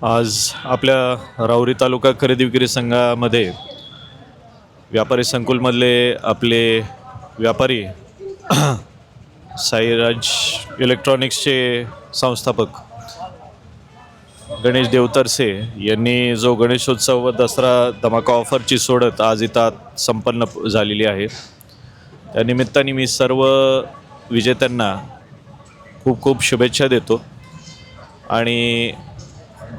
आज आपल्या राऊरी तालुका खरेदी विक्री संघामध्ये व्यापारी संकुलमधले आपले व्यापारी साईराज इलेक्ट्रॉनिक्सचे संस्थापक गणेश देवतरसे यांनी जो गणेशोत्सव व दसरा धमाका ऑफरची सोडत आज इथं संपन्न झालेली आहे. त्यानिमित्ताने मी सर्व विजेत्यांना खूप खूप शुभेच्छा देतो. आणि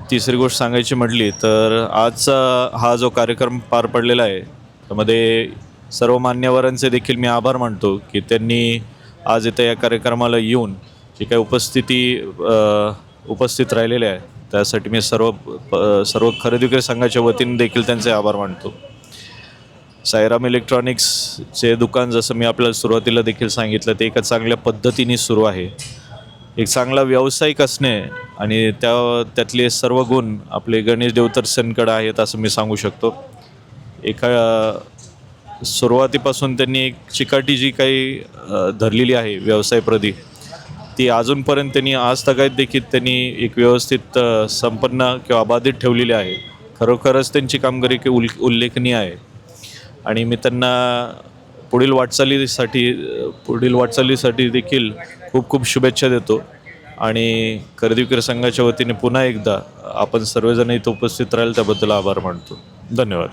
तिसरी गोष्ट सांगायची म्हटली तर आजचा हा जो कार्यक्रम पार पडलेला आहे त्यामध्ये सर्व मान्यवरांचे देखील मी आभार मानतो की त्यांनी आज इथं या कार्यक्रमाला येऊन जे काही उपस्थित राहिलेले आहे त्यासाठी मी सर्व खरेदी विक्री संघाच्या वतीने देखील त्यांचे आभार मानतो. साईराम इलेक्ट्रॉनिक्सचे दुकान जसं मी आपल्याला सुरुवातीला देखील सांगितलं ते एका चांगल्या पद्धतीने सुरू आहे. एक चांगला व्यावसायिक असणे आणि त्यातले सर्व गुण आपले गणेश देवतरसेंकडे आहेत असं मी सांगू शकतो. सुरुवातीपासून त्यांनी एक चिकाटी जी काही धरलेली आहे व्यवसायप्रती ती अजूनपर्यंत त्यांनी आज तगायत देखील त्यांनी एक व्यवस्थित संपन्न किंवा अबाधित ठेवलेली आहे. खरोखरच त्यांची कामगिरी उल्लेखनीय आहे आणि मी त्यांना पुढील वाटचालीसाठी देखील खूप खूप शुभेच्छा देतो. आणि खरेदी विक्री संघाच्या वतीने पुन्हा एकदा आपण सर्वजण इथं उपस्थित राहील त्याबद्दल आभार मानतो. धन्यवाद.